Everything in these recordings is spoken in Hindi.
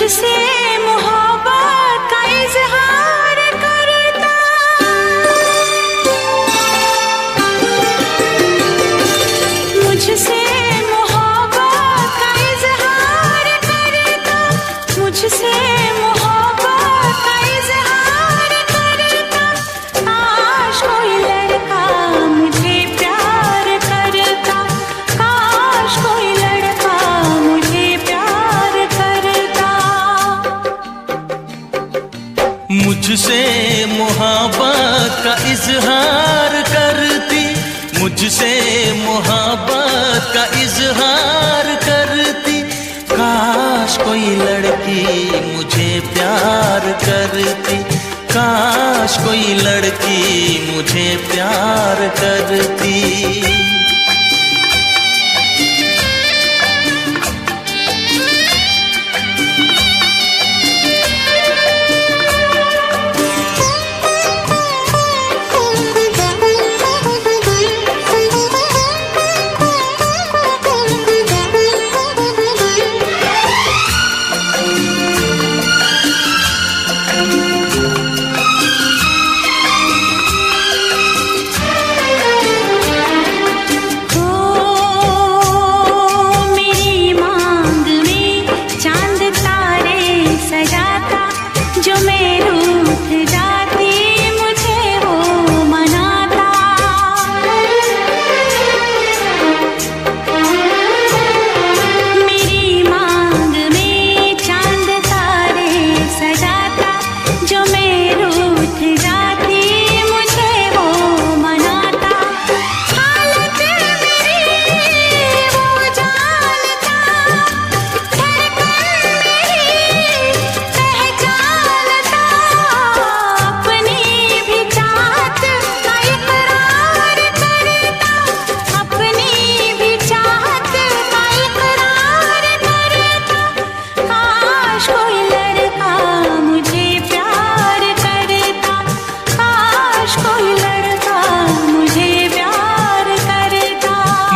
मुझसे मोहब्बत का इजहार करता, मुझसे मोहब्बत का इजहार करता, मुझसे मोहब्बत का इजहार करता। काश कोई लड़का मुझे प्यार करता, काश कोई लड़का मुझे प्यार करता। मुझसे मोहब्बत का इजहार करती, मुझसे मोहब्बत का इजहार करती। काश कोई लड़की मुझे प्यार करती, काश कोई लड़की मुझे प्यार करती।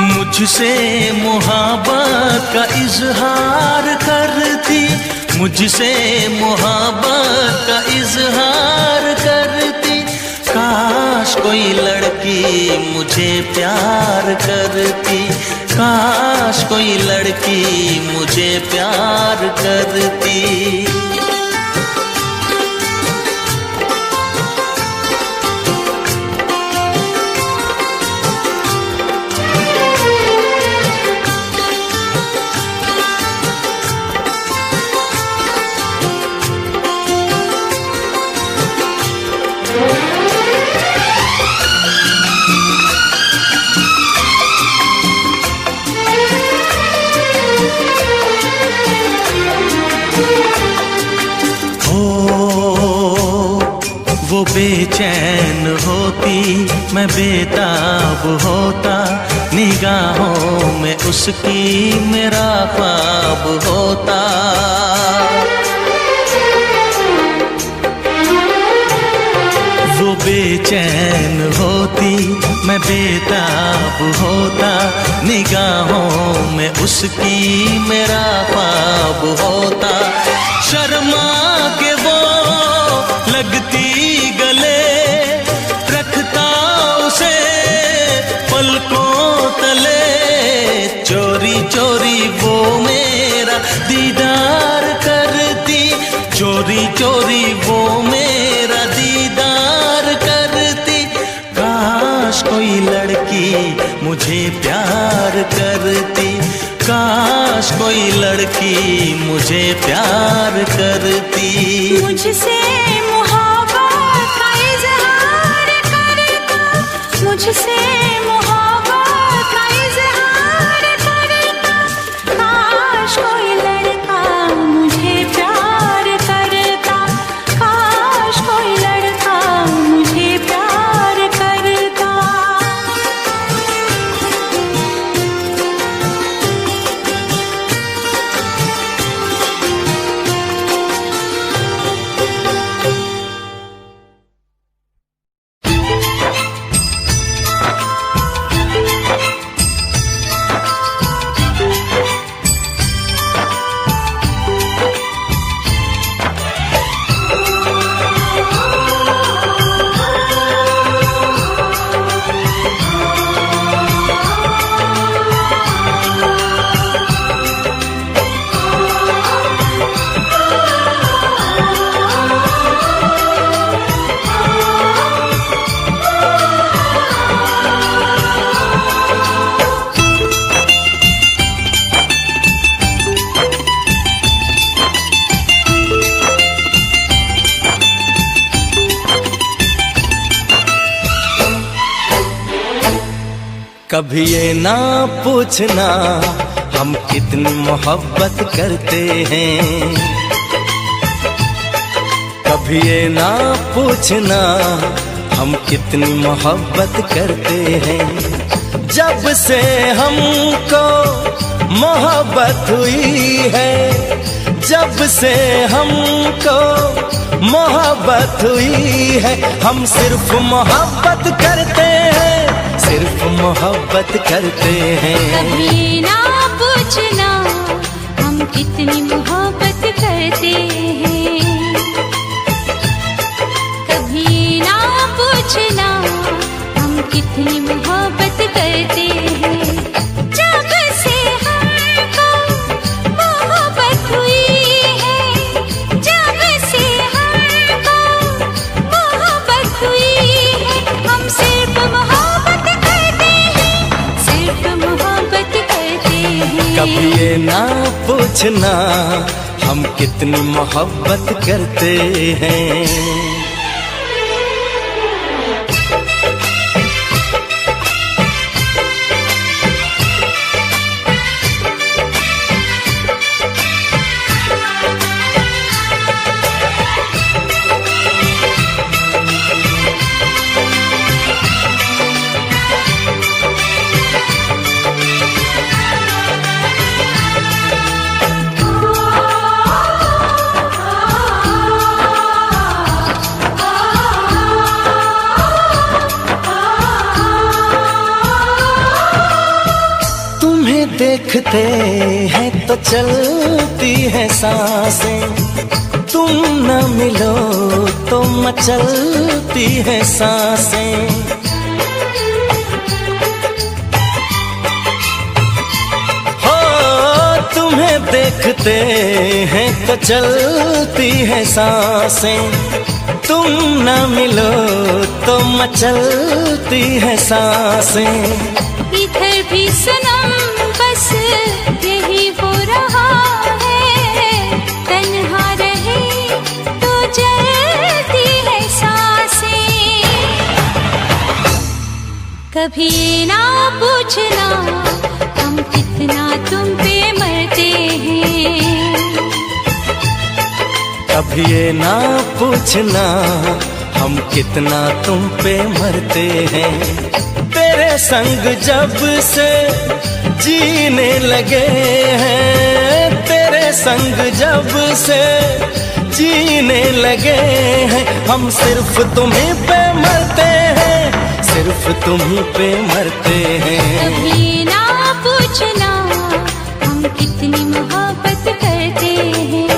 मुझसे मोहब्बत का इजहार करती, मुझसे मोहब्बत का इजहार करती। काश कोई लड़की मुझे प्यार करती, काश कोई लड़की मुझे प्यार करती। वो बेचैन होती, मैं बेताब होता, निगाहों में उसकी मेरा ख्वाब होता। वो बेचैन होती, मैं बेताब होता, निगाहों में उसकी मेरा ख्वाब होता। शर्मा के वो लगती गले, रखता उसे पलकों तले। चोरी चोरी वो मेरा दीदार करती, चोरी चोरी वो मेरा दीदार करती। काश कोई लड़की मुझे प्यार करती, काश कोई लड़की मुझे प्यार करती। मुझसे मोहब्बत का इजहार करता, मुझसे मोहब्बत का इजहार करता। काश कोई लड़का मुझे प्यार करता, काश कोई लड़का मुझे प्यार करता। कभी ये ना पूछना हम कितनी मोहब्बत करते हैं, कभी ये ना पूछना हम कितनी मोहब्बत करते हैं। जब से हमको मोहब्बत हुई है, जब से हमको मोहब्बत हुई है, हम सिर्फ मोहब्बत करते हैं, सिर्फ मोहब्बत करते हैं। कभी ना पूछना हम कितनी मोहब्बत करते हैं, कभी ना पूछना हम कितनी मोहब्बत करते हैं। जब से हमको मोहब्बत हुई है, जब से हमको मोहब्बत हुई है, हम सिर्फ मोहब्बत करते हैं, सिर्फ मोहब्बत करते हैं। कभी ये ना पूछना हम कितनी मोहब्बत करते हैं। देखते हैं तो चलती है सांसें, तुम न मिलो तो मचलती है सांसें। हो तुम्हें देखते हैं तो चलती है सांसें, तुम न मिलो तो मचलती है सांसें। इधर भी सनम बस यही हो रहा है, तन्हा रहे तो जलती है सांसें। कभी ना पूछना हम कितना तुम पे मरते हैं, कभी ये ना पूछना हम कितना तुम पे मरते हैं। तेरे संग जब से जीने लगे हैं, तेरे संग जब से जीने लगे हैं, हम सिर्फ तुम्हीं पे मरते हैं, सिर्फ तुम्हीं पे मरते हैं। कभी ना पूछना हम कितनी मोहब्बत करते हैं।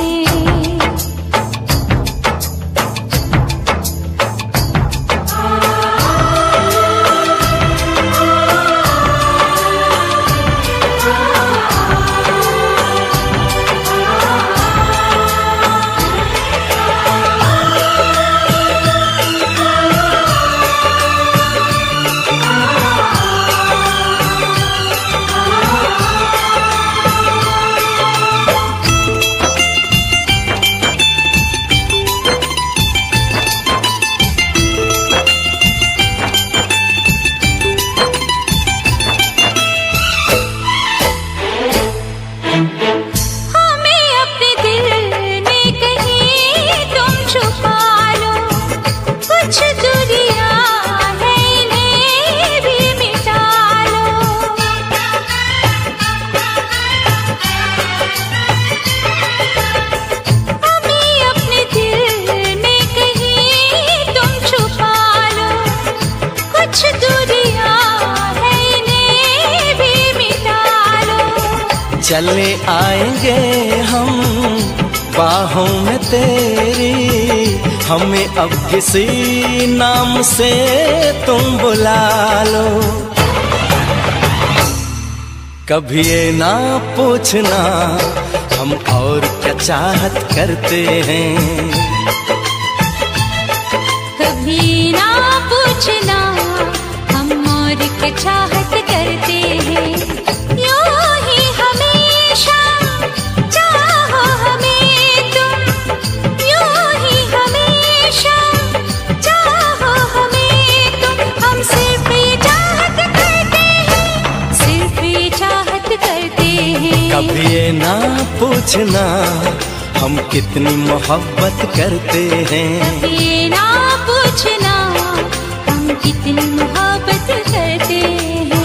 चले आएंगे हम बाहों में तेरी, हमें अब किसी नाम से तुम बुला लो। कभी ये ना पूछना हम और क्या चाहत करते हैं, कभी ना पूछना हम और क्या चाहत करते हैं। यूं ही हमेशा चाहो हमें तुम, यूं ही हमेशा चाहो हमें तुम, हम सिर्फ ये चाहत करते हैं, कभी ये ना पूछना हम कितनी मोहब्बत करते हैं। ये ना पूछना हम कितनी मोहब्बत करते हैं।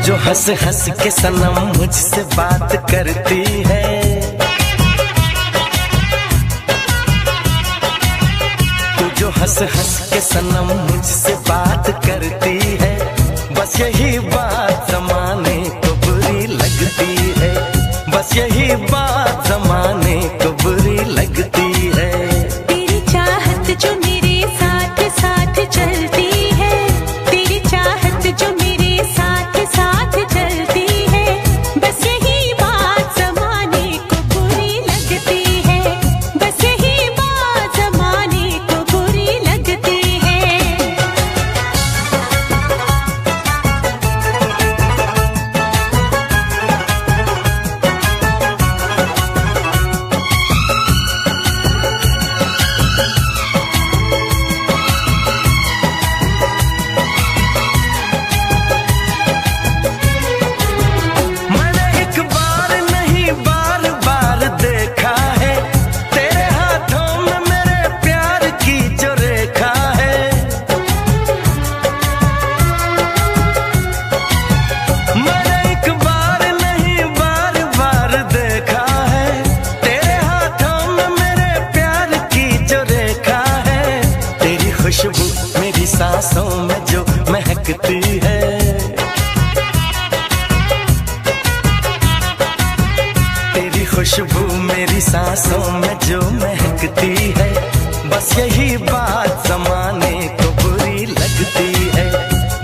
जो हंस हंस के सनम मुझसे बात करती है, तू जो हंस हंस के सनम मुझसे बात करती है, बस यही बात जमाने को बुरी लगती है, बस यही बात जमाने को बुरी लगती है। तेरी चाहत जो मेरे साथ साथ चलती है, तेरी चाहत जो मेरे साथ साथ चलती है, बस यही बात जमाने को बुरी लगती है, बस यही बात जमाने को बुरी लगती है। खुशबू मेरी सांसों में जो महकती है, तेरी खुशबू मेरी सांसों में जो महकती है, बस यही बात जमाने को बुरी लगती है,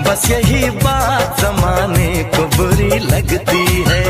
बस यही बात जमाने को बुरी लगती है।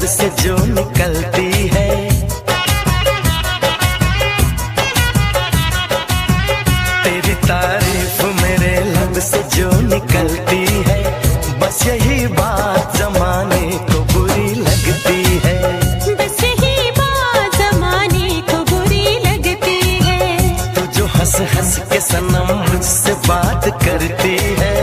से जो निकलती है, करती है।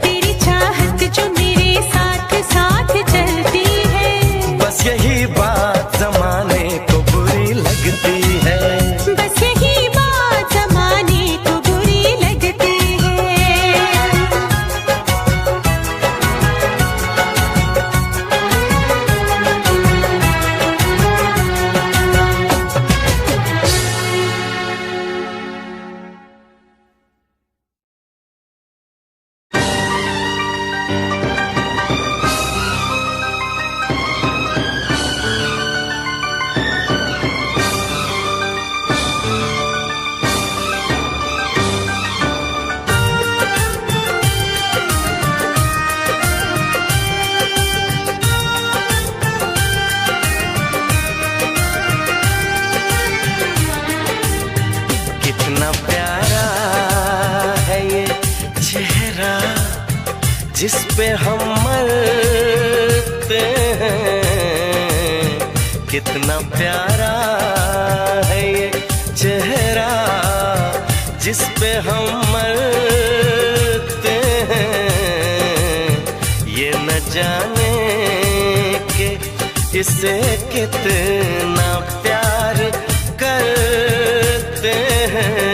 तेरी चाहत जो मेरे साथ साथ चलती है, बस यही बात जमाने को बुरी लगती है। बस यही बात जमाने को बुरी लगती है। कितना प्यारा है ये चेहरा जिस पे हम मरते हैं। कितना प्यारा है ये चेहरा जिस पे हम मरते हैं। ये न जाने कि इसे कितना प्यार करते हैं।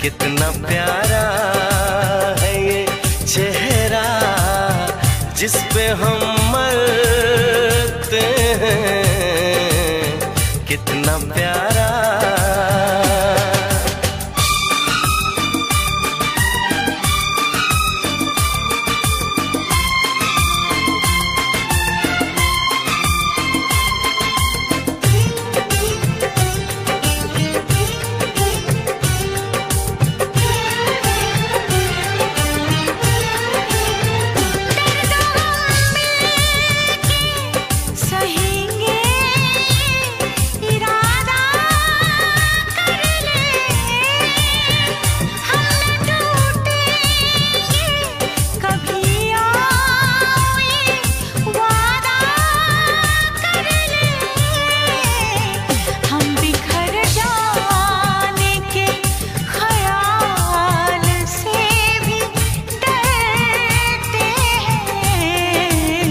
कितना प्यारा है ये चेहरा जिस पे हम मरते हैं। कितना प्यारा। सहेंगे इरादा कर ले, हम न टूटेंगे कभी आओ ये वादा कर ले। हम बिखर जाने के ख्याल से भी डरते हैं।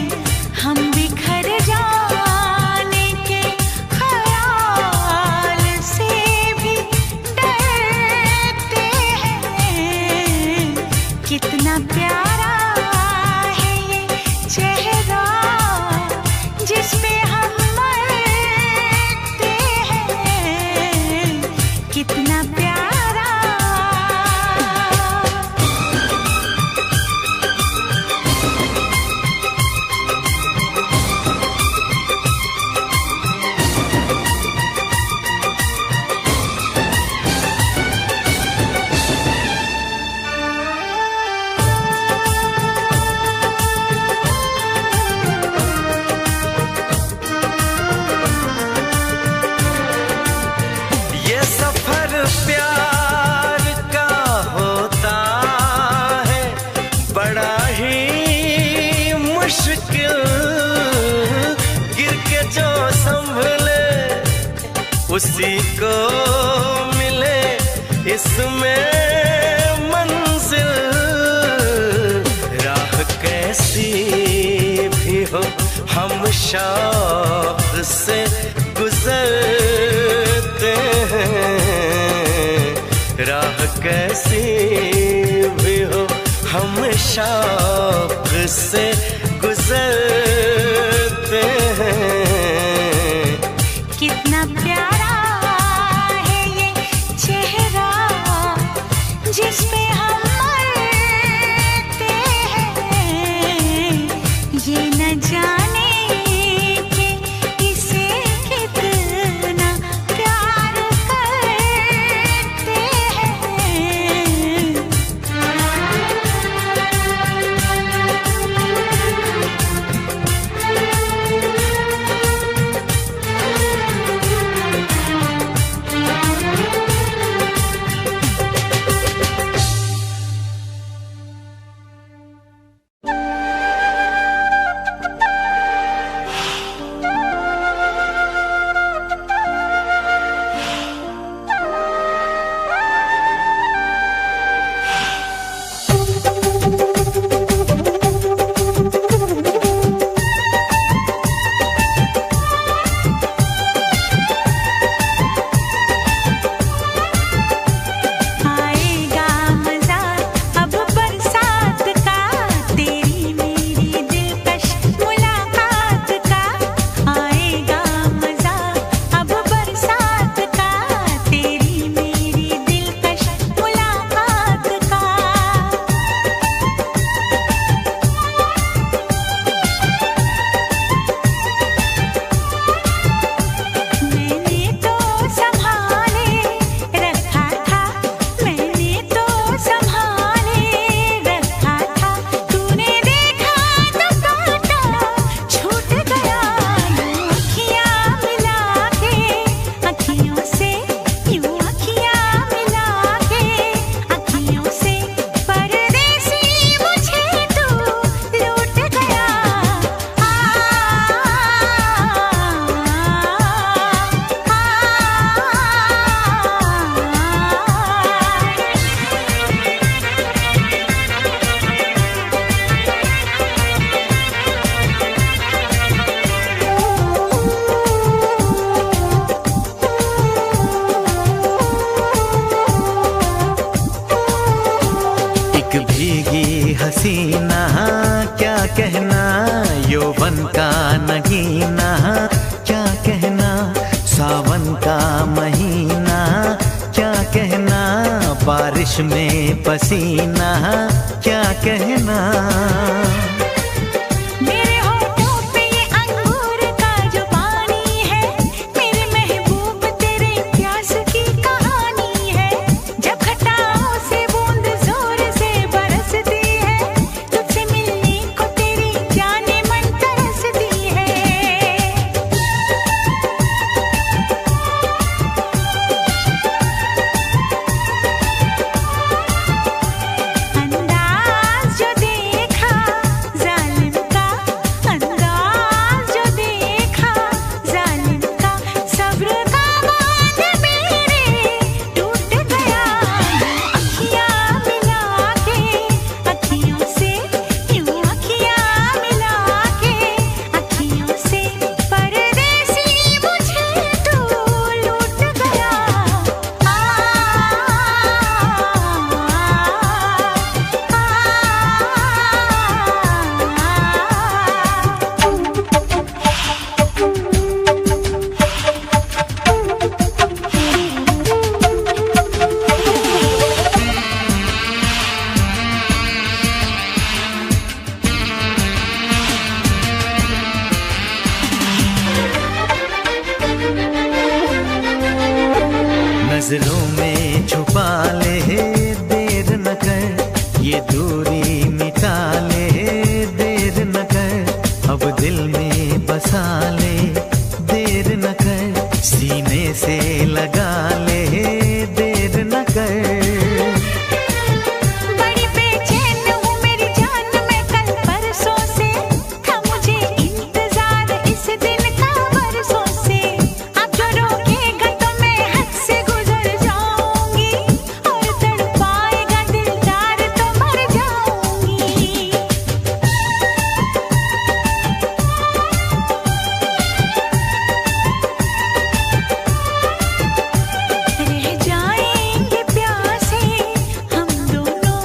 हम बिखर जाने के ख्याल से भी डरते हैं। कितना प्यारा है ये चेहरा जिस पे हम मरते हैं। कितना प्यारा। ये सफर प्यार का होता है बड़ा ही मुश्किल। गिर के जो संभले उसी को मिले इसमें मंजिल। राह कैसी भी हो हम शौक से गुजरते हैं। राह कैसी भी हो हम शौक से गुजरते हैं। कितना प्यारा है ये चेहरा जिस पे हम मरते हैं। ये न जाने कि इसे कितना प्यार करते हैं। बारिश में पसीना क्या कहना। मेरे होठों पे ये अंगूर का जो पानी है, मेरे महबूब तेरे प्यास की कहानी है। जब घटाओं से बूंद जोर से बरसती है, तुझसे मिलने को तेरी जाने मन तरसती है। अंदाज जो देखा जालिम का, अंदाज जो देखा जालिम का, सब्र का बांध मेरे टूट गया। अखियाँ मिला के अखियों से, यूं अखियाँ मिला के अखियों से, परदेसी मुझे तू लूट गया। नजरों में छुपा ले देर न कर, ये दूरी मिटा ले देर न कर, अब दिल में बसा ले देर न कर, सीने से लगा ले देर न कर। बड़ी बेचैन हूँ मेरी जान मैं कल परसों से, था मुझे इंतजार इस दिन का बरसों से। अब जो रोकेगा तो मैं हद से गुजर जाऊंगी, और तड़पाएगा दिलदार तो मर जाऊंगी। रह जाएंगे प्यासे हम दोनों,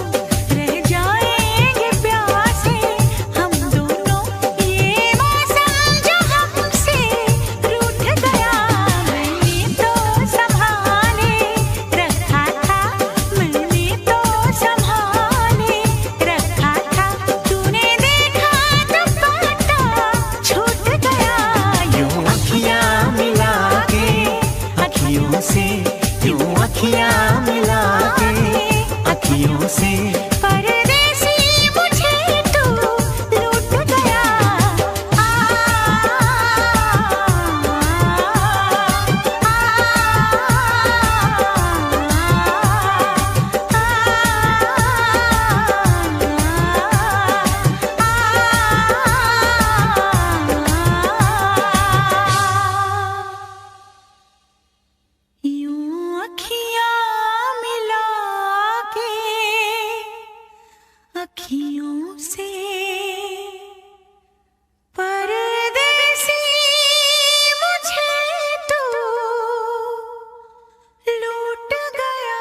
रह जाएंगे प्यासे हम दोनों, ये मौसम जो हमसे रूठ गया। मैंने तो संभाले रखा था, मैंने तो संभाले रखा था, तूने देखा तो बाटा छूट गया। यूं अखियाँ मिला के अखियों से, यूं अखियाँ मिला के अखियों से, परदेसी मुझे तू लूट गया। यूं अखियाँ मिला के अखियों से, परदेसी मुझे तू लूट गया।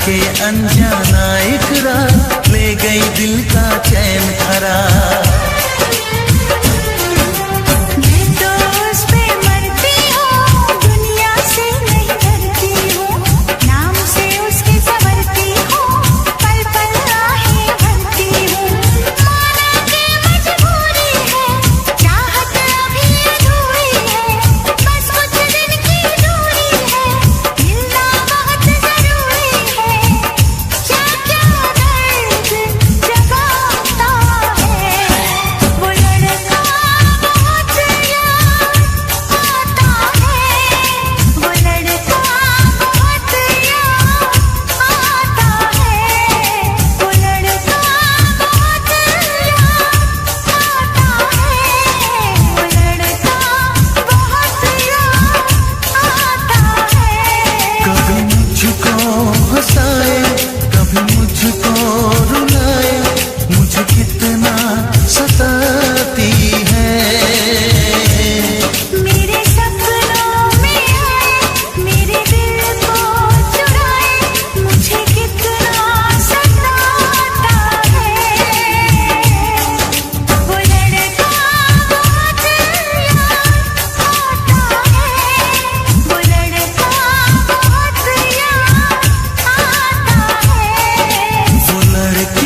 के अनजाना इकरार ले गई दिल का चैन करार। मैं तो उस पे मरती हूँ, दुनिया से नहीं डरती हूँ, नाम से उसके संवरती हूँ, पल पल आहें भरती हूँ। माना कि मजबूरी है, चाहत अभी अधूरी है, बस कुछ दिन की दूरी है, मिलना बहुत जरूरी है। क्या क्या दर्द जगाता है वो लड़का, बहुत याद आता है वो लड़का, बहुत याद आता है वो लड़का, बहुत याद आता है वो लड़का, बहुत याद आता है। कभी मुझको हंसाए, कभी मुझको रुलाए, मुझे कितना सताती है। मेरे सपनों में आए, मेरे दिल को चुराए, मुझे कितना सताता है वो लड़का, बहुत याद आता है वो लड़का, बहुत याद आता है। वो लड़की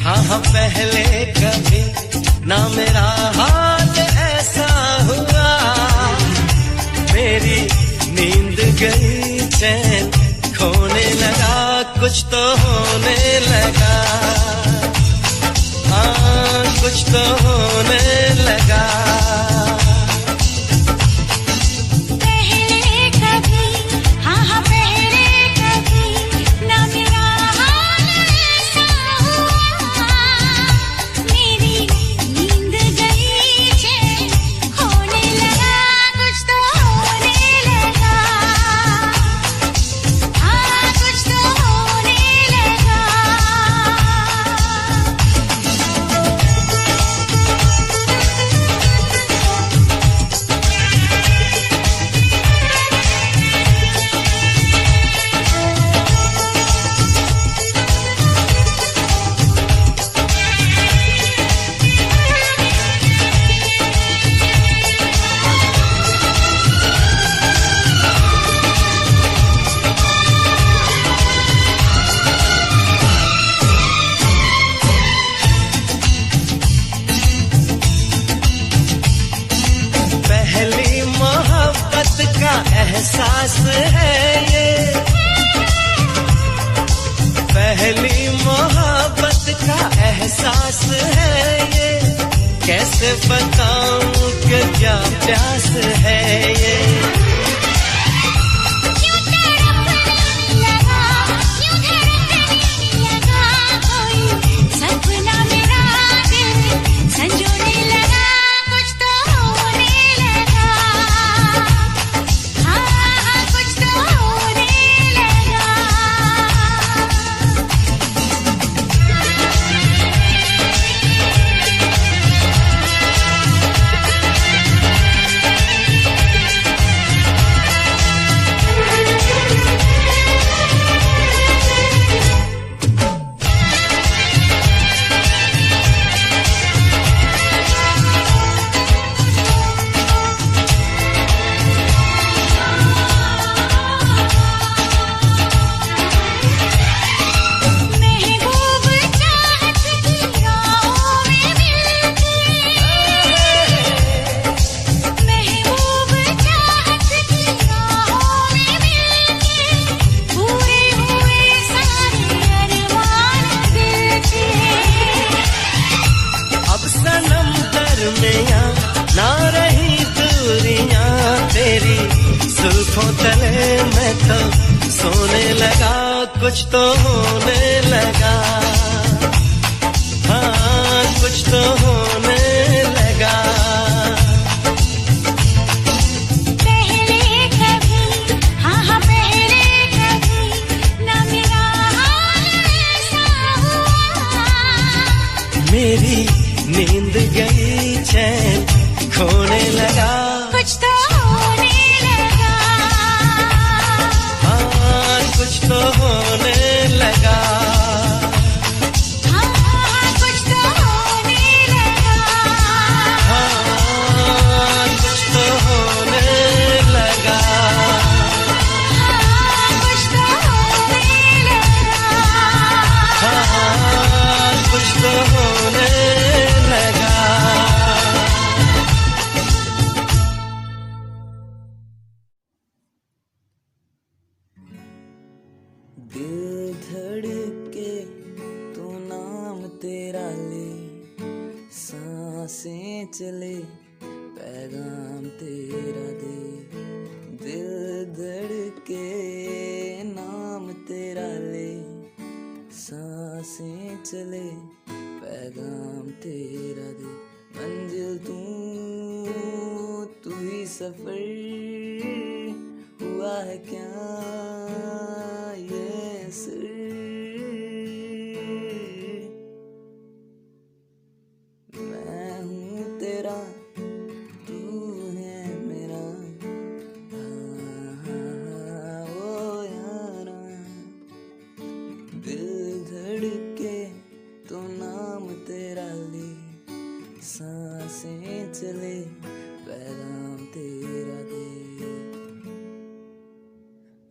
हाँ हाँ पहले कभी ना मेरा हाल ऐसा हुआ, मेरी नींद गई चैन खोने लगा, कुछ तो होने लगा, हाँ कुछ तो होने लगा। पहले कभी, हाँ हाँ पहले कभी ना मेरा हाल ऐसा हुआ, मेरी नींद गई चैन खोने लगा, कुछ तो होने लगा, हाँ कुछ तो होने लगा। पहली मोहब्बत का एहसास है ये, पहली मोहब्बत का एहसास है ये, कैसे बताऊं कि क्या प्यास है ये। क्यों तड़पने लगा, क्यों धड़कने लगा, कोई सपना मेरा दिल संजोने लगा, कुछ तो होने लगा, हाँ कुछ तो होने लगा। महबूब चाहत की राहों में मिलके, महबूब चाहत की राहों में मिलके, पूरे हुए सारे अरमान दिल के। अब सनम दरमियां ना रही दूरियां, तेरी जुल्फों तले मैं तो सोने लगा, कुछ तो होने लगा, हाँ कुछ तो होने लगा। पहले कभी, हाँ हाँ पहले कभी ना मेरा हाल ऐसा हुआ, मेरी नींद गई चैन खोने लगा, कुछ तो होने लगा, हाँ कुछ तो होने लगा, हाँ कुछ तो होने लगा, हाँ कुछ तो होने लगा, हाँ कुछ तो होने लगा। हाँ कुछ तो होने लगा। दिल धड़के तो नाम तेरा ले, सांसें चले पैगाम तेरा दे। दिल धड़के नाम तेरा ले, सांसें चले पैगाम तेरा दे। मंजिल तू ही सफर हुआ है क्या ये सिर। मैं हूँ तेरा तू है मेरा, हाँ, ओ यारा। दिल धड़के तो नाम तेरा ले, सांसें चले पैगाम तेरा दे।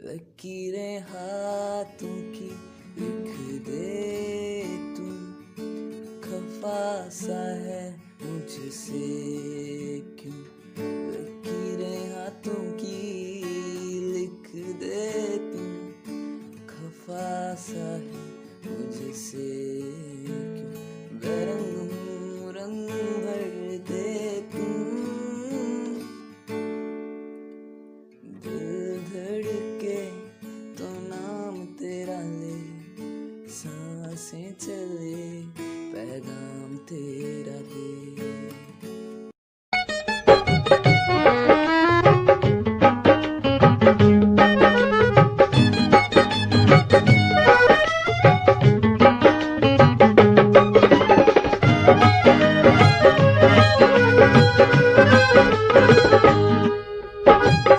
लकीरें हाथों की लिख दे तू, खफा सा है मुझसे क्यों, लकीरें हाथों की लिख दे तुम, खफा सा है मुझसे क्यों, बेरंग हूँ रंग भर दे तुम, दिल धड़के तो नाम तेरा ले, सांसें चले पैगाम तेरा दे।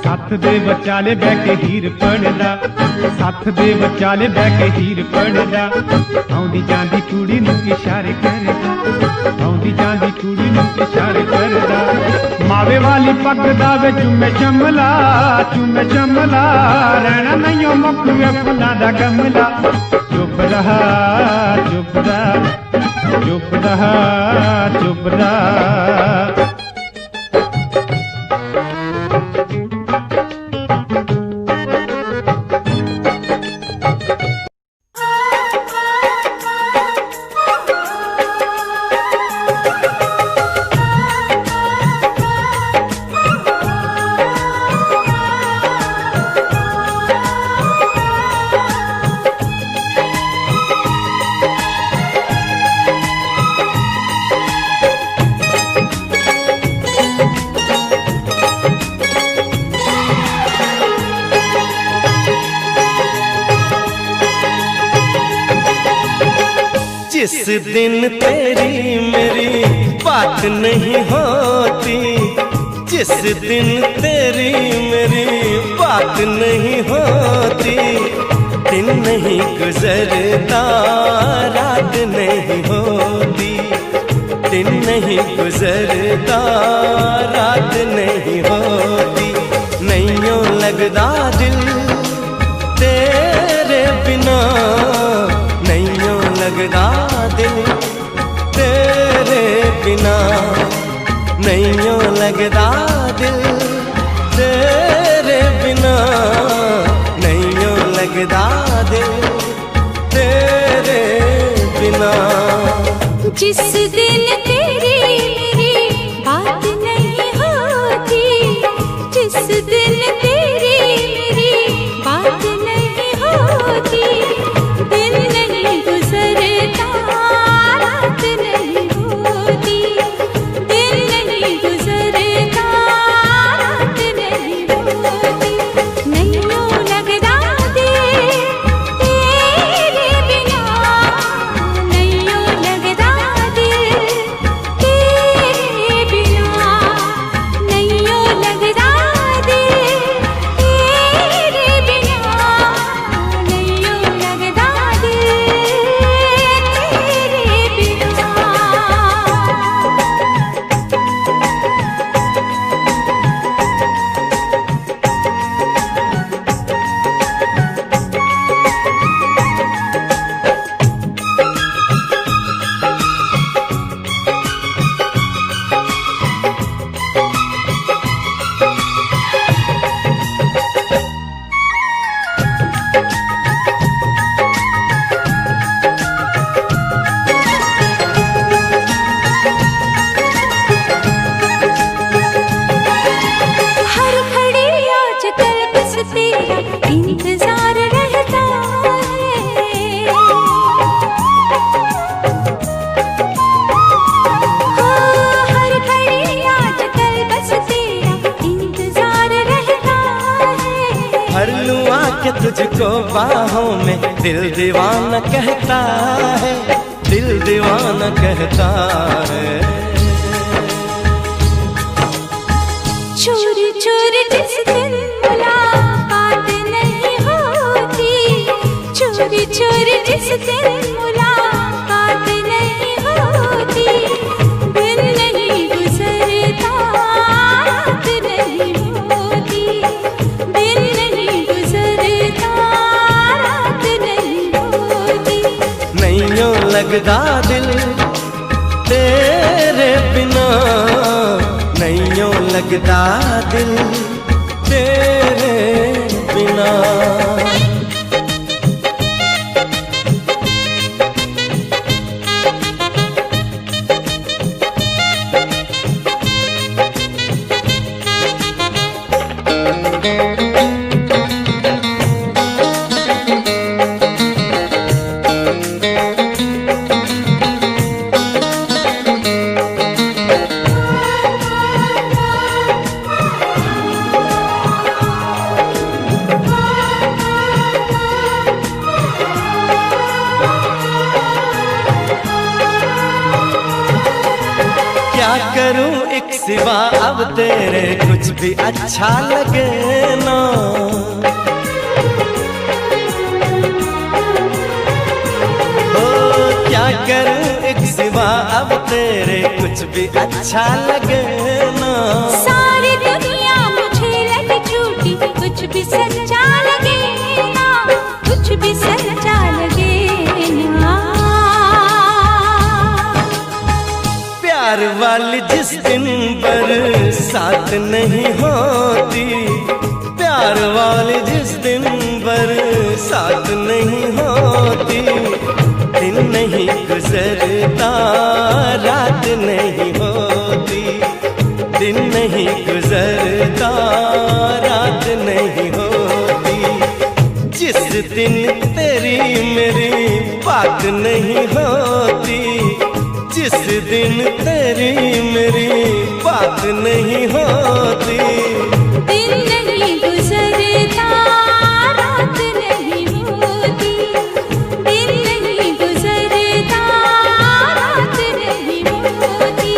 सत्थ दे बचाले बह के हीर पढ़दा, सत्थ दे बचाले बह के हीर पढ़दा, आउंदी जांदी कुड़ी नूं इशारे करदा, आउंदी जांदी कुड़ी नूं इशारे करदा, मावे वाली पग दा वे चुम्मे चमला, चुम्मे चमला, रहना नहीं मुक वे फुल्लां दा गमला, चुप रहा चुप रहा चुप रहा चुप रहा। जिस दिन तेरी मेरी बात नहीं होती, जिस दिन तेरी मेरी बात नहीं होती, दिन नहीं गुजरता रात नहीं होती, दिन नहीं गुजरता रात नहीं होती, नैयों लगदा दिल तेरे बिना, नैयों लगदा दिल तेरे बिना, नैयों लगदा दिल तेरे बिना, नैयों लगदा दिल तेरे बिना। जिस दिन तेरी मेरी बात नहीं होती, जिस दिन तेरी मेरी बात नहीं होती, दिन नहीं गुजरता रात नहीं होती, दिन नहीं गुजरता रात नहीं होती, नैयों लगदा दिल तेरे बिना, नैयों लगदा दिल तेरे बिना, नैयों लगदा दिल तेरे बिना, नैयों लगदा दिल तेरे बिना। हर घड़ी आजकल बस तेरा इंतजार रहता है, हाँ, हर घड़ी आजकल बस तेरा इंतजार रहता है, भर लूं आके तुझको बाहों में, दिल दीवाना कहता है, दिल दीवाना कहता है। चोरी चोरी जिस दिन मुलाकात नहीं होती, चोरी चोरी जिस दिन मुलाकात नहीं होती, दिन नहीं गुजरता रात नहीं होती, दिन नहीं गुजरता रात नहीं होती, नैयों लगदा दिल तेरे बिना नहीं यूं लगता दिल तेरे बिना। क्या करूं एक सिवा अब तेरे कुछ भी अच्छा लगे ना। ओ क्या करूं एक सिवा अब तेरे कुछ भी अच्छा लगे ना। सारी दुनिया मुझे लगे झूठी, कुछ भी सच्चा लगे ना, कुछ भी सच्चा लगे ना। प्यार वाली जिस दिन बरसात नहीं होती, प्यार वाली जिस दिन बरसात नहीं होती, दिन नहीं गुजरता रात नहीं होती, दिन नहीं गुजरता रात नहीं होती। जिस दिन तेरी मेरी बात नहीं होती, जिस दिन तेरी मेरी बात नहीं होती, दिन नहीं गुजरता रात नहीं होती, दिन नहीं गुजरता रात नहीं होती।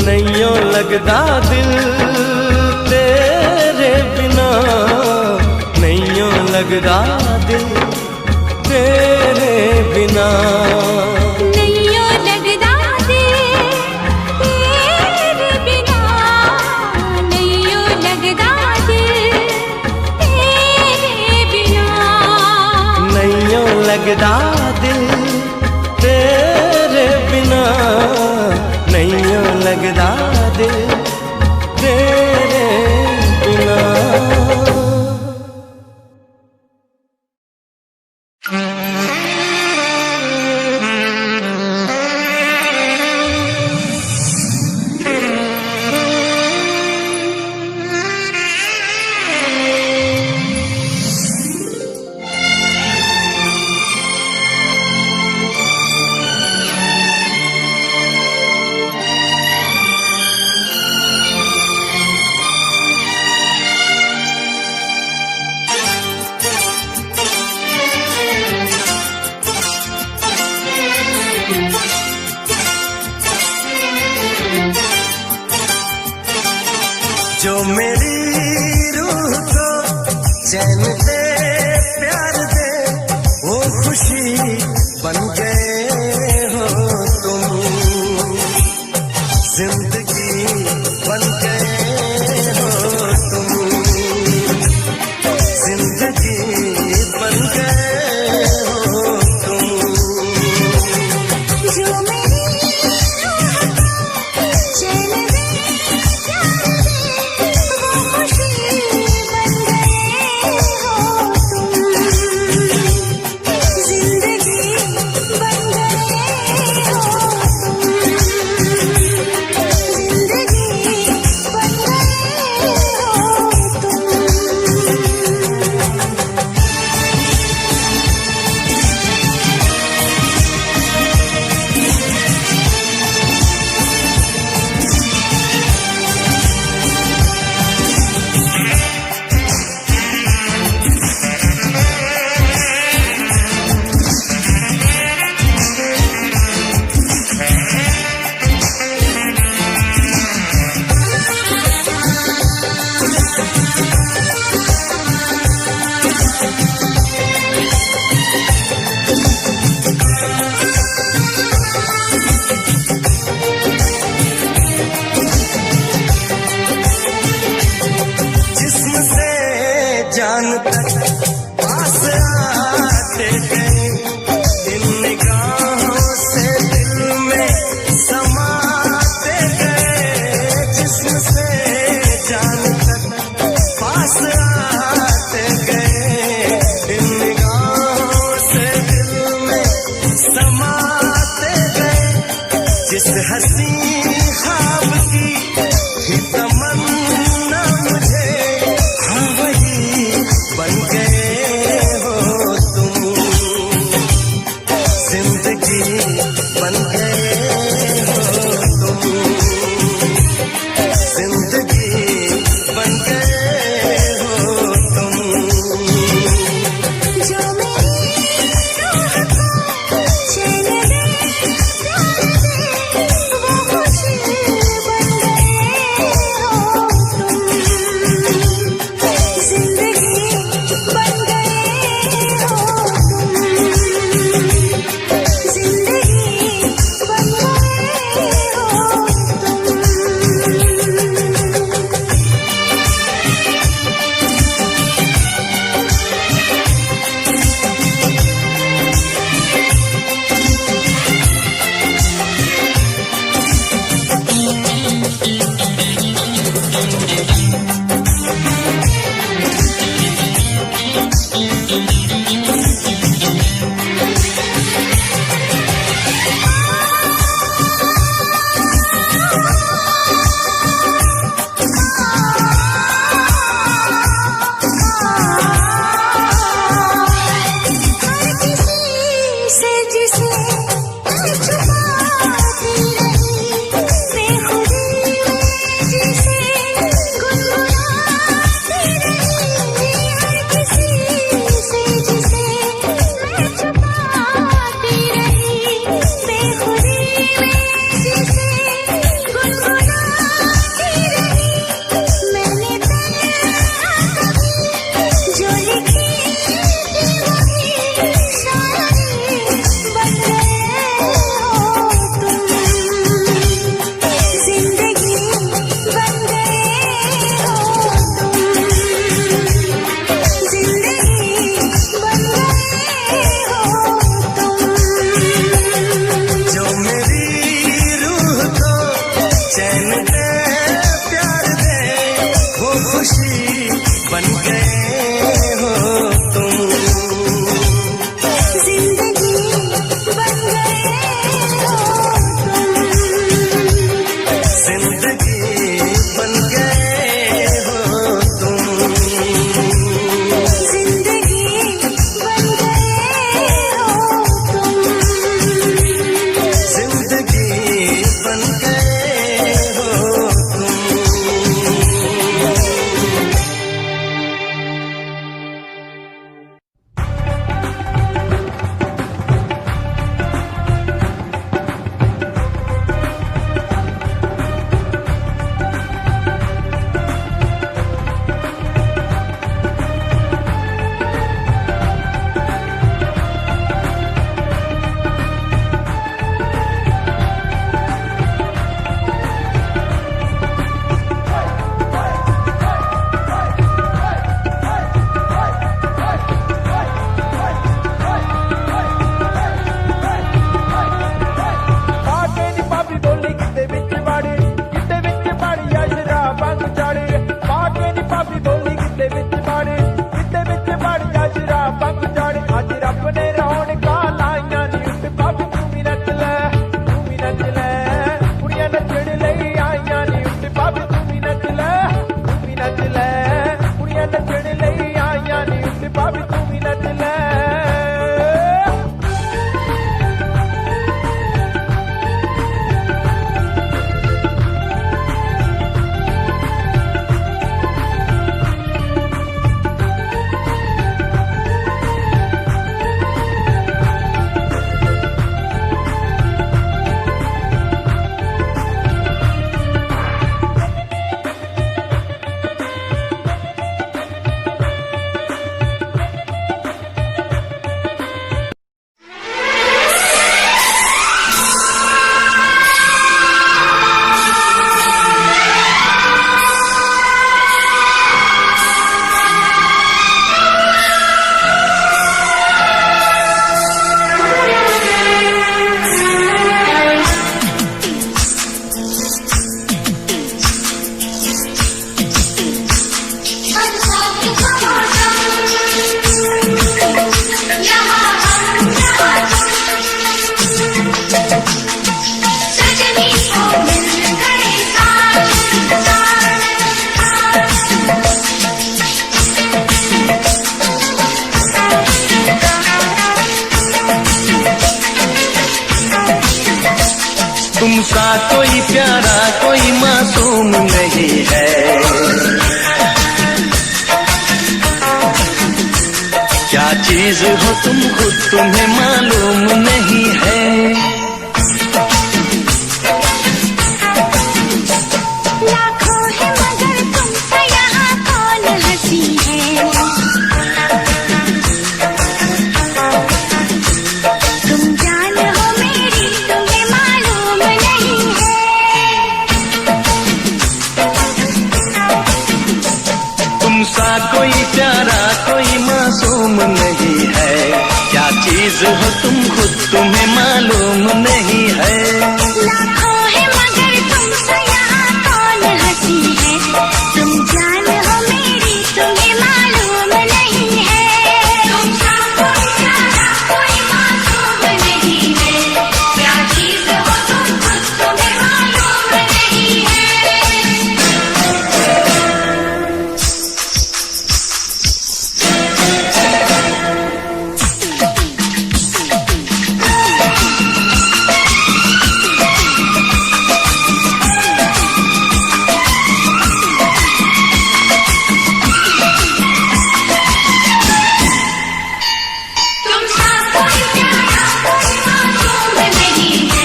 नहीं यूं लगता दिल तेरे बिना, नहीं यूं लगता दिल तेरे बिना। लगदा दिल तेरे बिना, नहीं यूं लगदा दिल तेरे बिना। जो मेरी रूह को चैन दे प्यार दे, वो खुशी बन गए हो तुम, जिंदगी बन गए हो तुम, जिंदगी बन गए हो तुम। जो मेरी चैन दे प्यार दे, वो खुशी बन गए हो जिस हसी ख्वाब की थी तमन्ना मुझे, हाँ वही बन गए हो तुम, जिंदगी बन गए हो तुम, जिंदगी बन गए हो तुम। जो मेरी रूह को चैन दे, वो खुशी बन गए सा कोई प्यारा कोई मासूम नहीं है। क्या चीज हो तुम खुद तुम्हें मालूम नहीं है। लाखों है मगर तुमसे यहाँ कौन हंसी है। तुम जान हो मेरी तुम्हें मालूम नहीं है। तुम सा कोई प्यारा कोई मासूम नहीं है। क्या चीज हो तुम खुद तुम्हें मालूम नहीं है। लाखों है मगर तुमसे यहाँ कौन हंसी है। तुम जान हो मेरी तुम्हें मालूम नहीं है। तुम सा कोई प्यारा कोई मासूम नहीं है। क्या चीज हो तुम खुद तुम्हें मालूम नहीं है। तुम सा कोई प्यारा कोई मासूम नहीं है।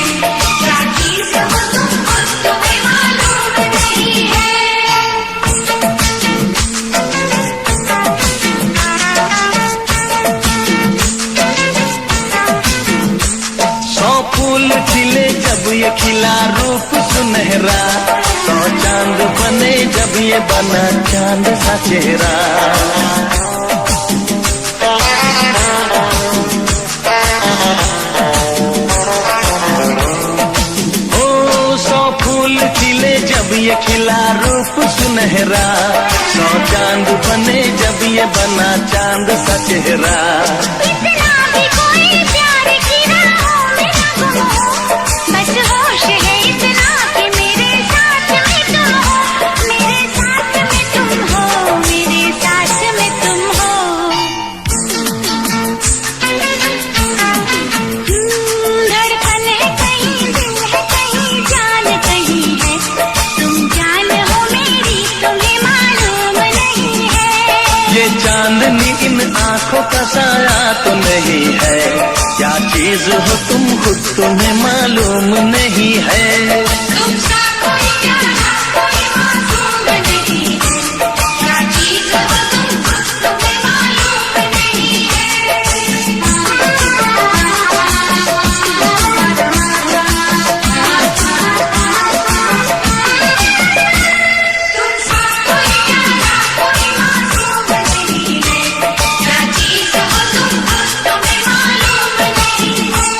क्या चीज हो तुम खुद तुम्हें मालूम नहीं है। 100 फूल खिले जब ये खिला रूप सुनहरा। 100 चांद बने जब ये बना चांद सा चेहरा। ओ 100 फूल खिले जब ये खिला रूप सुनहरा। 100 चांद बने जब ये बना चांद सा चेहरा। इतना भी कोई प्यार की राहों में न गुम हो। बस होश है इतना कि मेरे साथ में तुम हो। मेरे साथ में तुम हो। मेरे साथ में तुम हो। धड़कन है कहीं दिल है कहीं जान कहीं है। तुम जान हो मेरी तुम्हें मालूम नहीं है। ये चांदनी इन आंखों का साया तो नहीं है। क्या चीज हो तुम खुद तुम्हें मालूम नहीं है। तुम सा कोई प्यारा कोई मासूम नहीं है। क्या चीज हो तुम खुद तुम्हें मालूम नहीं है। तुम सा कोई प्यारा कोई मासूम नहीं है। क्या चीज हो तुम खुद तुम्हें मालूम नहीं है।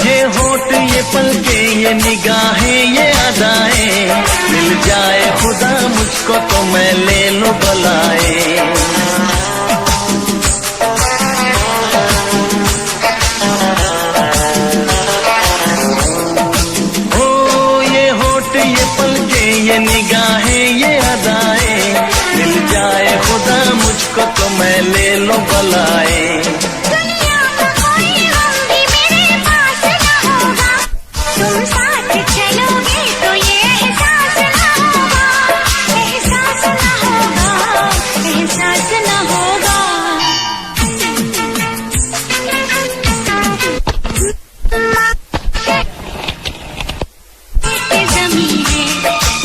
ये होठ ये पलके ये निगाहें ये अदाएं। मिल जाए खुदा मुझको तो मैं ले लूं बलाए। ओ ये होठ ये पलके ये निगाहें ये अदाएं। मिल जाए खुदा मुझको तो मैं ले लूं बलाए। दुनिया का कोई गम भी मेरे पास न होगा। तुम साथ चलोगे तो ये एहसास न होगा। एहसास न होगा। एहसास न होगा। ज़मीं है।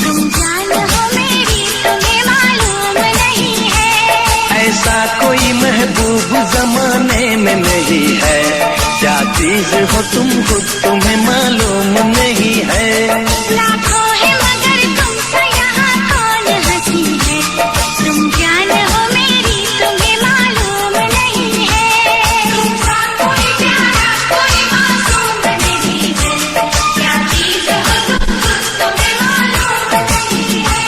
तुम जान हो मेरी तुम्हें मालूम नहीं है। ऐसा कोई महबूब जमाने में नहीं है। क्या चीज हो तुम खुद तुम्हें मालूम नहीं है। लाखों है मगर तुमसे यहाँ कौन हंसी है। तुम जान हो मेरी तुम्हें मालूम नहीं है। तुम सा कोई प्यारा कोई मासूम नहीं है। क्या चीज हो तुम खुद तुम्हें मालूम नहीं है।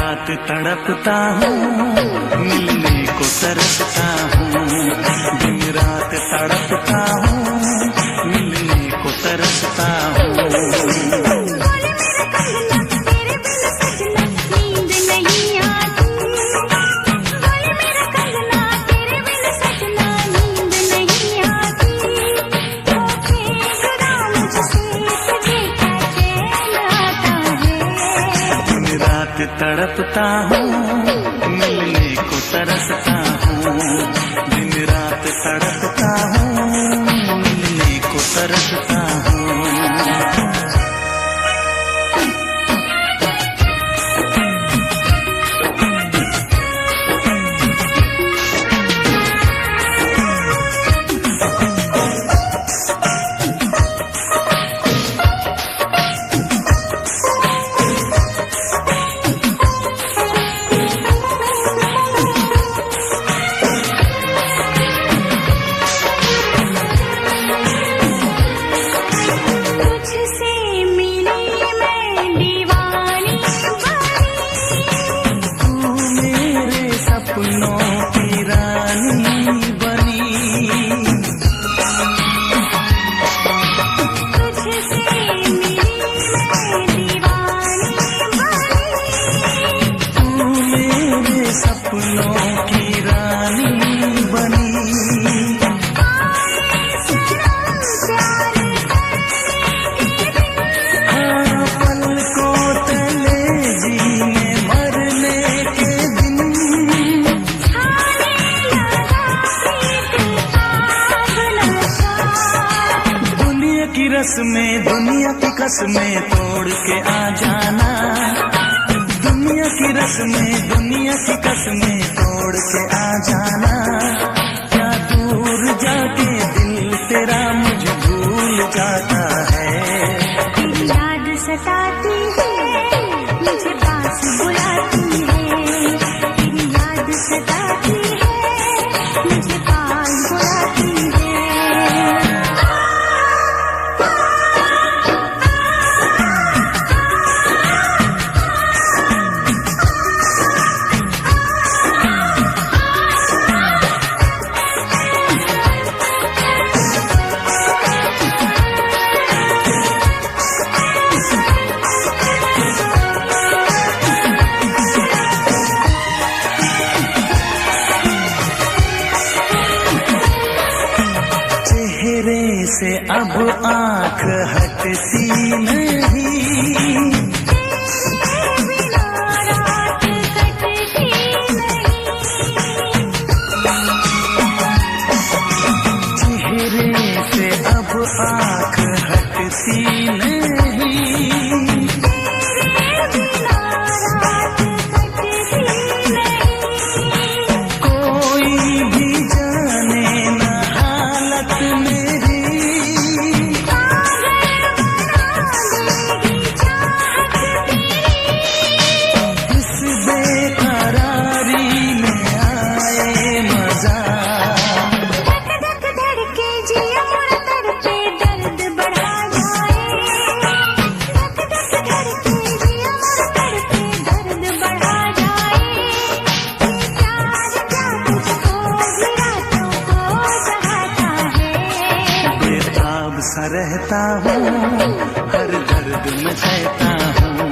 रात तड़पता हूँ, मिलने को तरसता हूँ। दिन रात तड़पता हूँ, मिलने को तरसता हूँ। तड़पता हूँ, मिलने को तरसता हूँ। दिन रात तड़पता हूँ, मिलने को तरसता हूँ। दुनिया की कसमें तोड़ के आ जाना। दुनिया की रस्में, दुनिया की कसमें तोड़ के आ जाना। क्या दूर जाके दिल तेरा मुझे भूल जाता है। तेरी याद सताती है, मुझे पास बुलाती है। तेरी याद सताती है, मुझे पास बुलाती है। से अब आँख हटती नहीं। बिना रात कटती नहीं। चेहरे से अब आँख हटती नहीं। बिना रात कटती नहीं। कोई भी जाने न हालत मेरी। सा रहता हूँ, हर दर्द में सहता हूँ।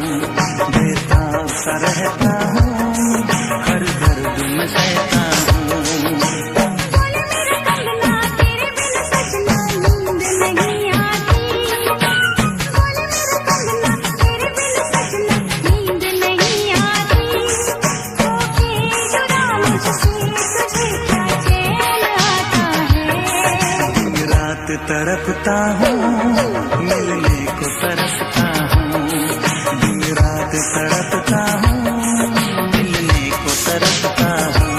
बेताब सा रहता हूँ, हर दर्द में सहता हूँ। बोले मेरे कंगना, तेरे बिन सजना नींद नहीं आती। बोले मेरे कंगना, तेरे बिन सजना नींद नहीं आती। होके जुदा मुझसे तुझे क्या चैन आता है। रात तड़पता हूँ, मिलने को तरसता हूँ। दिन रात तड़पता हूँ, मिलने को तरसता हूँ।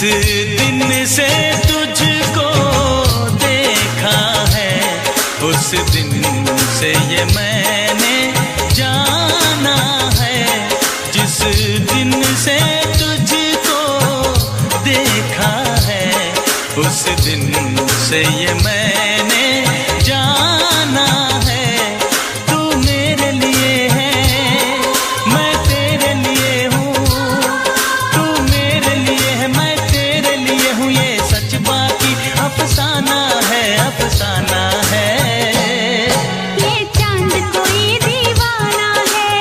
दिन से तुझको देखा है, उस दिन से ये मैंने जाना है। जिस दिन से तुझको देखा है, उस दिन से ये मैंने जाना है। तू मेरे लिए है, मैं तेरे लिए हूँ। तू मेरे लिए है, मैं तेरे लिए हूँ। ये सच बाकी अफसाना है, अफसाना है। ये चांद कोई दीवाना है,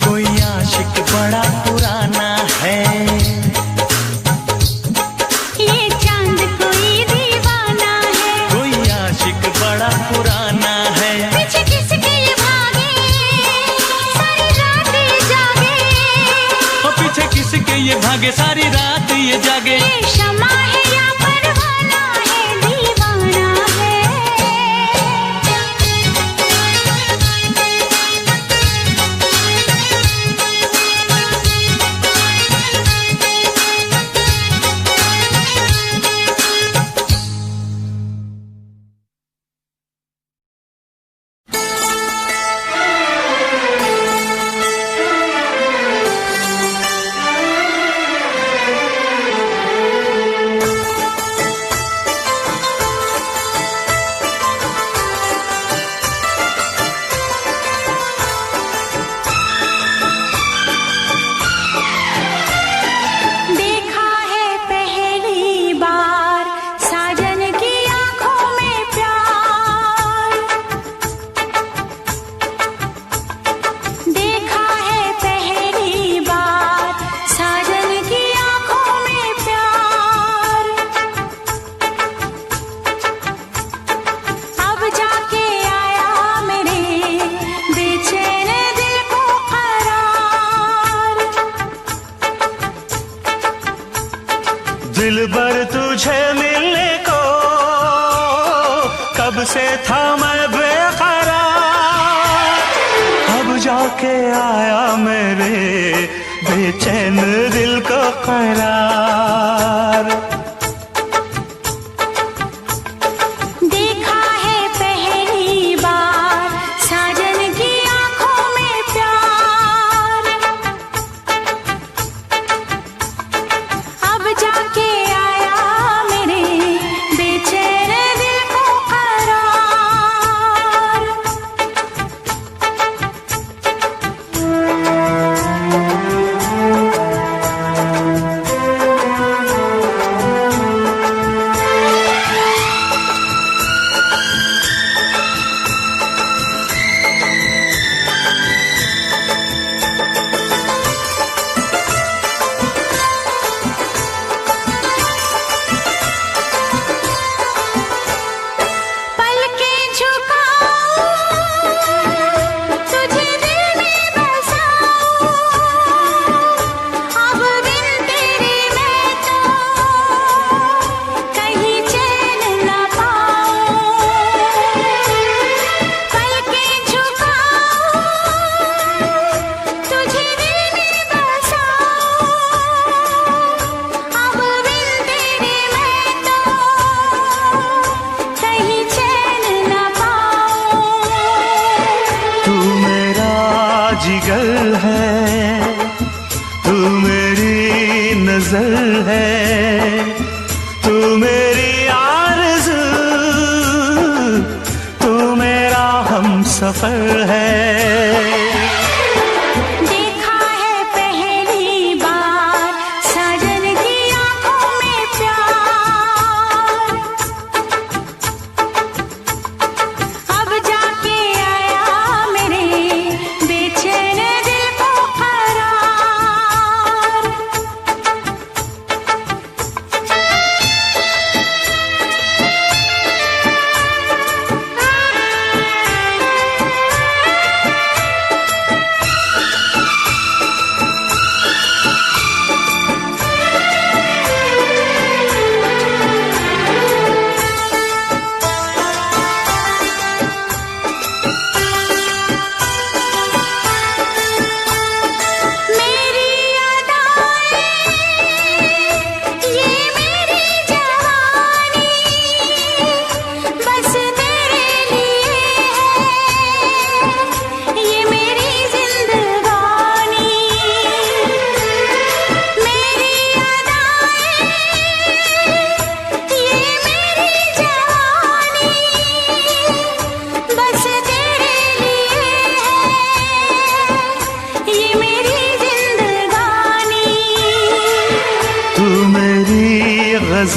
कोई आशिक बड़ा पुराना है। ये चांद कोई दीवाना है, कोई आशिक बड़ा पुराना है। पीछे किसके ये भागे, सारी रात ये जागे। और पीछे किसके ये भागे, सारी रात ये जागे। ये शमा है या परवाना है, दीवाना है। देखा है पहली बार साजन की आंखों में प्यार। देखा है पहली बार साजन की आंखों में प्यार। अब जाके आया मेरे बेचैन दिल को करार। दिलबर तुझे मिलने को कब से था मैं बेकरार। अब जाके आया मेरे बेचैन दिल को करार। देखा है पहली बार साजन की आंखों में प्यार। अब जाके आया मेरे बेचैन दिल को करार। पलकें झुकाऊं, तुझे दिल में बसाऊं। अब बिन तेरे मैं तो कहीं चैन न पाऊं। पलकें झुकाऊं, तुझे दिल में बसाऊं। अब बिन तेरे मैं तो कहीं चैन न पाऊं। तू मेरा जिगर है, तू मेरी नजर है, तू मेरी आरज़ू, तू मेरा हमसफर है। देखा है पहली बार साजन की आंखों में प्यार। अब जाके आया मेरे बेचैन दिल को करार।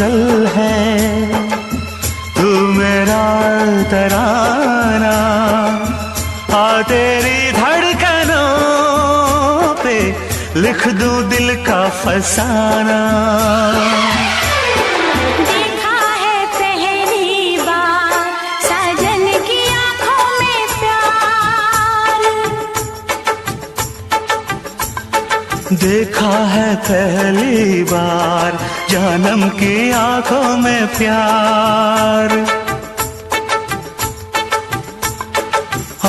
गजल है, तू मेरा तराना, आ तेरी धड़कनों पे लिख दूं दिल का फसाना। देखा है पहली बार साजन की आंखों में प्यार, देखा है पहली बार जानम की आंखों में प्यार।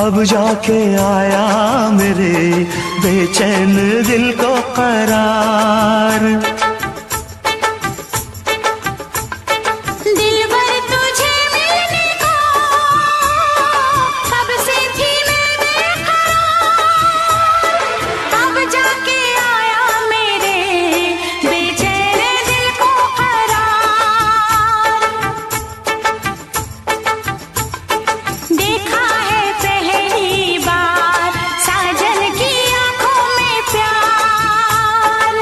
अब जाके आया मेरे बेचैन दिल को करार। दिलबर तुझे मिलने को कब से थी मैं बेकरार, अब जाके आया मेरे बेचैन दिल को करार। देखा है पहली बार साजन की आंखों में प्यार।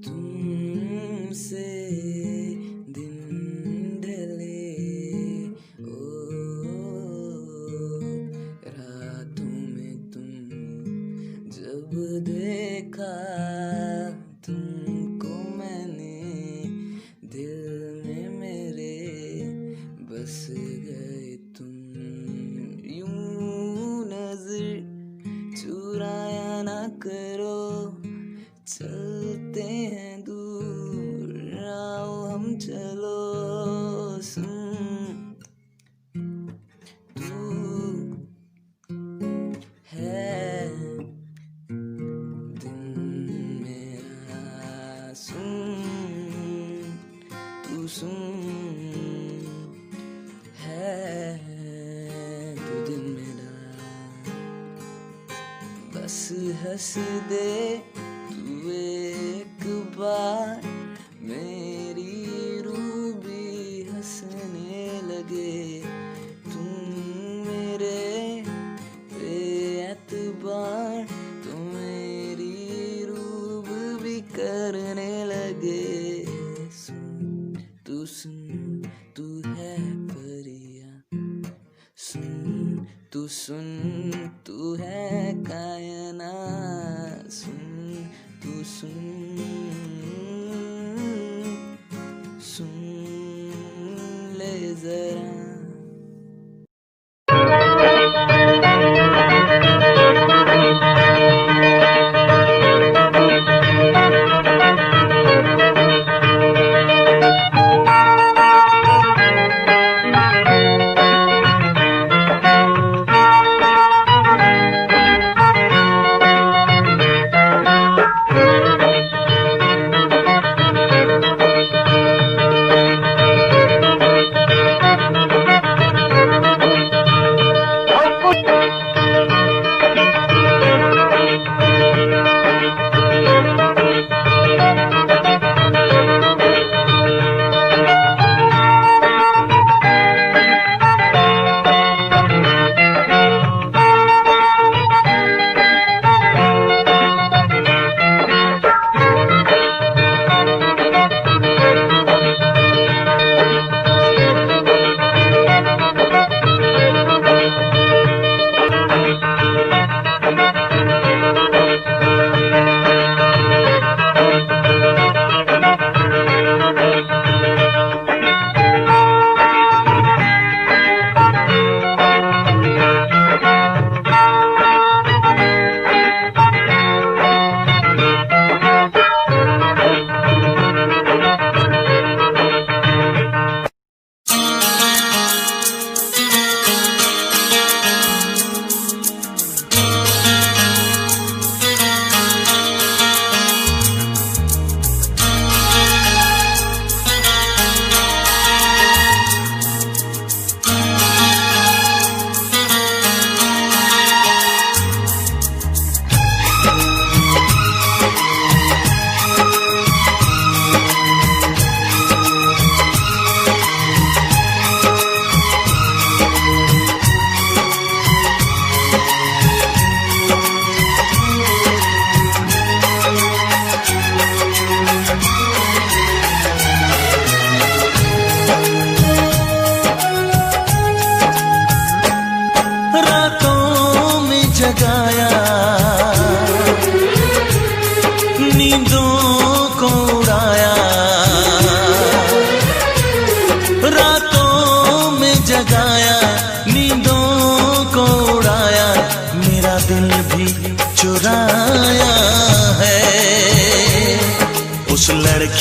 तुमसे दिन ढले ओ रातों में तुम जब देखा तुमको मैंने दिल में मेरे बस गए तुम। यूं नजर चुराया ना करो, चलते हैं दूर आओ हम चलो। सुन तू है दिन मेरा, सुन तू सुन है तू दिन मेरा। बस हंस दे तू एक बार, मेरी रूह भी हंसने लगे। तुम मेरे एतबार तो मेरी रूह भी करने लगे। सुन तू है परिया, सुन तू है कायना। तू सुन ले जरा।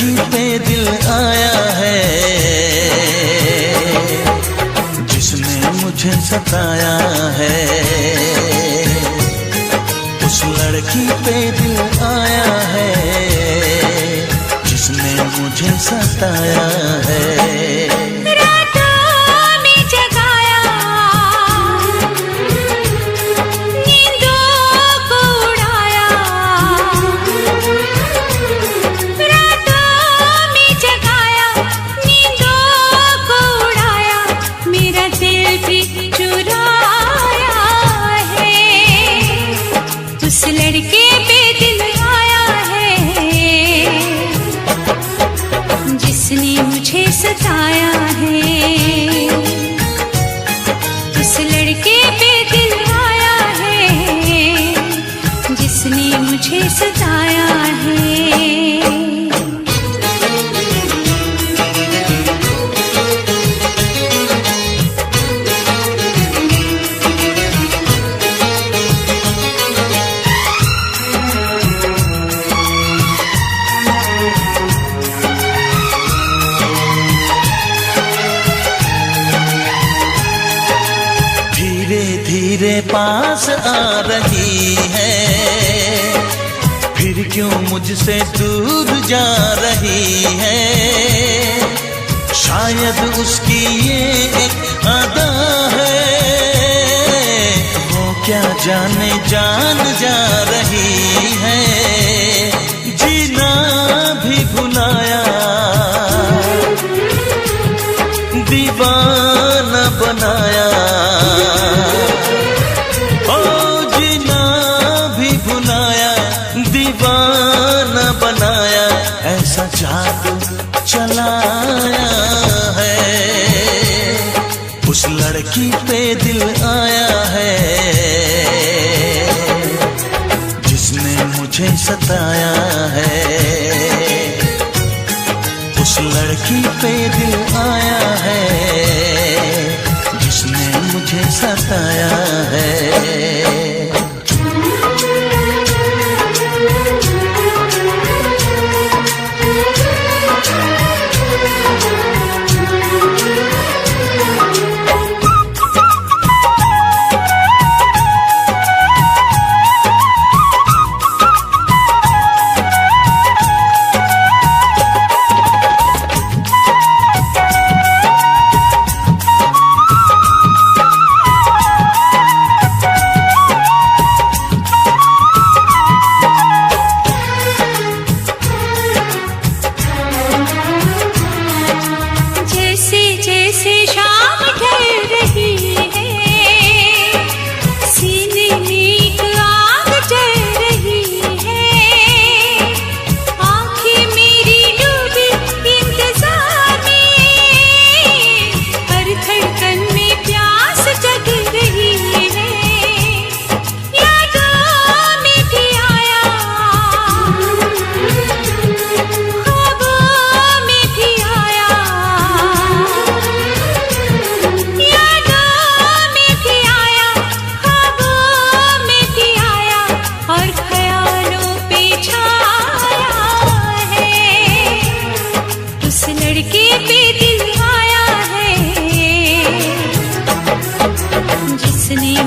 लड़की पे दिल आया है जिसने मुझे सताया है। उस लड़की पे दिल आया है जिसने मुझे सताया है। उस लड़के पे दिल आया है जिसने मुझे सताया है। उस लड़के पे दिल आया है जिसने मुझे सताया है। धीरे पास आ रही है, फिर क्यों मुझसे दूर जा रही है। शायद उसकी ये एक अदा है, वो क्या जाने जान जा रही है। जीना भी भुलाया, दीवाना बनाया। दीवाना बनाया, ऐसा जादू चलाया है। उस लड़की पे दिल आया है जिसने मुझे सताया है। उस लड़की पे दिल आया है जिसने मुझे सताया है।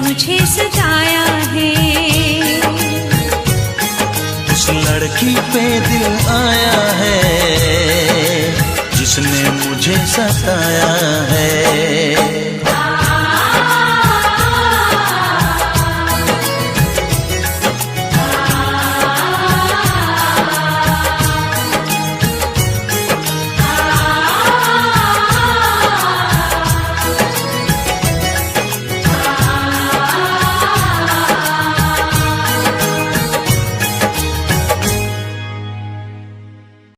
मुझे सताया है। उस लड़की पे दिल आया है जिसने मुझे सताया है।